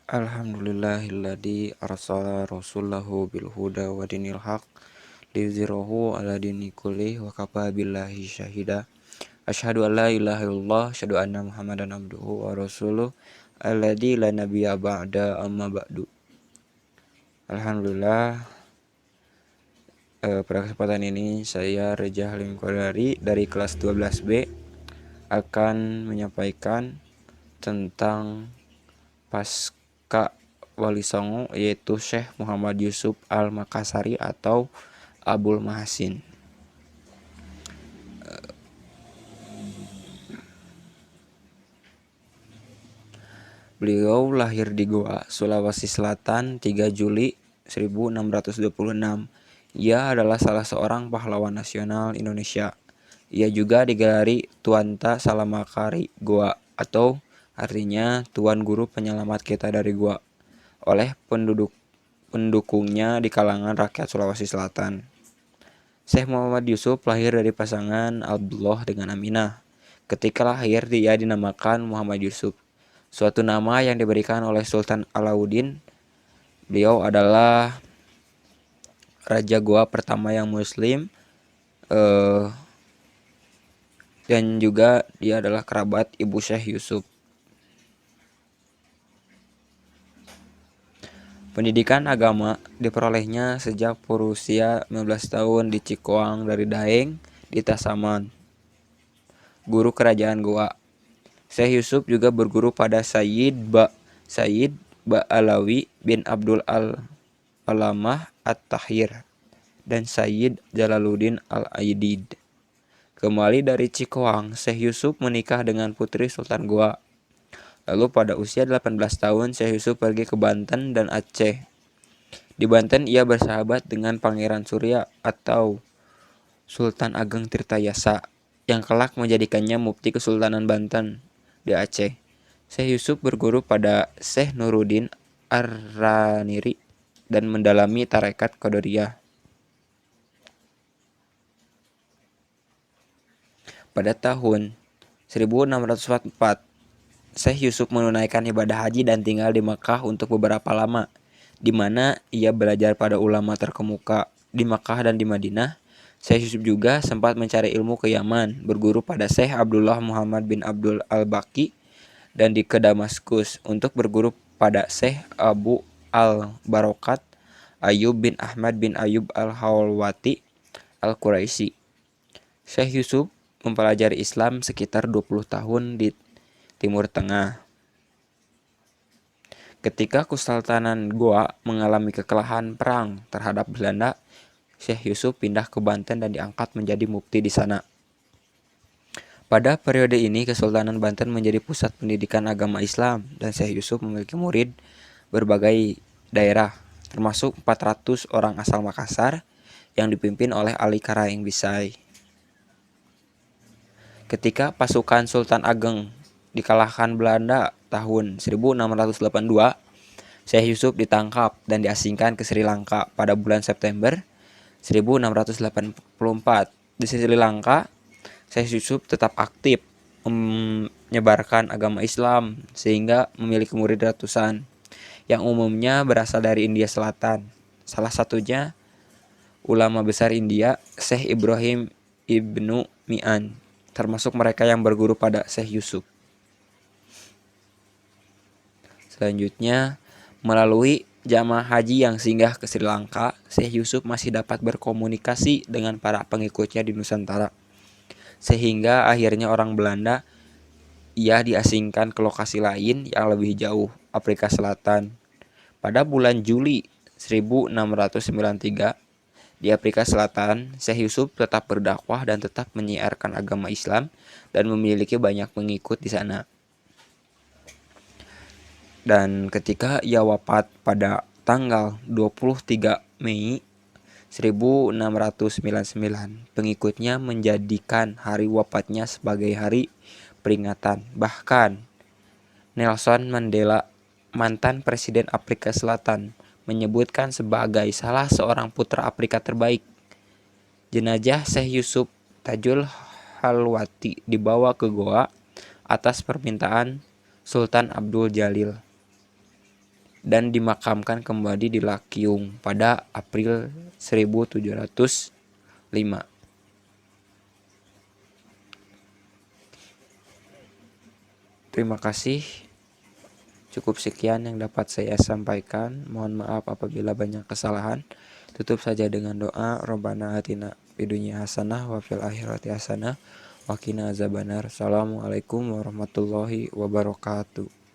Alhamdulillahilladzi arsala rasulahu bil huda wa dinil haq liyuzhirahu ala dini kulli wa kafa billahi syahida. Asyhadu an la ilaha illallah, asyhadu anna Muhammadan abduhu wa rasuluh alladzi la nabiyya ba'da amma ba'du. Alhamdulillah, pada kesempatan ini saya Reza Halim Qadari dari kelas 12B akan menyampaikan tentang pasca Wali Songo, yaitu Syekh Muhammad Yusuf Al-Makassari atau Abul Mahasin. Beliau lahir di Goa, Sulawesi Selatan 3 Juli 1626. Ia adalah salah seorang pahlawan nasional Indonesia. Ia juga digelari Tuanta Salamakari Goa atau artinya Tuan Guru Penyelamat Kita dari Goa oleh pendukungnya di kalangan rakyat Sulawesi Selatan. Syekh Muhammad Yusuf lahir dari pasangan Abdullah dengan Aminah. Ketika lahir, dia dinamakan Muhammad Yusuf, suatu nama yang diberikan oleh Sultan Alauddin. Beliau adalah Raja Goa pertama yang Muslim, dan juga dia adalah kerabat ibu Syekh Yusuf. Pendidikan agama diperolehnya sejak berusia 15 tahun di Cikoang dari Daeng di Tasaman, guru kerajaan Goa. Syekh Yusuf juga berguru pada Sayyid Ba'alawi bin Abdul Alamah At-Tahir dan Sayyid Jalaluddin Al-Aidid. Kembali dari Cikoang, Syekh Yusuf menikah dengan putri Sultan Goa. Lalu pada usia 18 tahun, Syekh Yusuf pergi ke Banten dan Aceh. Di Banten ia bersahabat dengan Pangeran Surya atau Sultan Ageng Tirtayasa yang kelak menjadikannya mufti Kesultanan Banten. Di Aceh, Syekh Yusuf berguru pada Syekh Nuruddin Ar-Raniri dan mendalami tarekat Qadariyah. Pada tahun 1644, Syekh Yusuf menunaikan ibadah haji dan tinggal di Makkah untuk beberapa lama, di mana ia belajar pada ulama terkemuka di Makkah dan di Madinah. Syekh Yusuf juga sempat mencari ilmu ke Yaman, berguru pada Syekh Abdullah Muhammad bin Abdul Al-Baqi, dan ke Damaskus untuk berguru pada Syekh Abu Al-Barokat Ayub bin Ahmad bin Ayub Al-Hawlwati Al-Quraisy. Syekh Yusuf mempelajari Islam sekitar 20 tahun di Timur Tengah. Ketika Kesultanan Goa mengalami kekalahan perang terhadap Belanda, Syekh Yusuf pindah ke Banten dan diangkat menjadi mufti di sana. Pada periode ini, Kesultanan Banten menjadi pusat pendidikan agama Islam dan Syekh Yusuf memiliki murid berbagai daerah, termasuk 400 orang asal Makassar yang dipimpin oleh Ali Karaeng Bisai. Ketika pasukan Sultan Ageng dikalahkan Belanda tahun 1682, Syekh Yusuf ditangkap dan diasingkan ke Sri Lanka pada bulan September 1684. Di Sri Lanka, Syekh Yusuf tetap aktif menyebarkan agama Islam sehingga memiliki murid ratusan yang umumnya berasal dari India Selatan. Salah satunya ulama besar India, Syekh Ibrahim Ibnu Mi'an, termasuk mereka yang berguru pada Syekh Yusuf. Selanjutnya, melalui jamaah haji yang singgah ke Sri Lanka, Syekh Yusuf masih dapat berkomunikasi dengan para pengikutnya di Nusantara. Sehingga akhirnya orang Belanda ia diasingkan ke lokasi lain yang lebih jauh, Afrika Selatan. Pada bulan Juli 1693, di Afrika Selatan, Syekh Yusuf tetap berdakwah dan tetap menyiarkan agama Islam dan memiliki banyak pengikut di sana. Dan ketika ia wafat pada tanggal 23 Mei 1699, pengikutnya menjadikan hari wafatnya sebagai hari peringatan. Bahkan Nelson Mandela, mantan Presiden Afrika Selatan, menyebutkan sebagai salah seorang putra Afrika terbaik. Jenazah Syekh Yusuf Tajul Halwati dibawa ke Goa atas permintaan Sultan Abdul Jalil. dan dimakamkan kembali di Lakyung pada April 1705. Terima kasih. Cukup sekian yang dapat saya sampaikan. Mohon maaf apabila banyak kesalahan. Tutup saja dengan doa. Rabbana atina fid dunya hasanah wa fil akhirati hasanah wa qina azabannar. Assalamualaikum warahmatullahi wabarakatuh.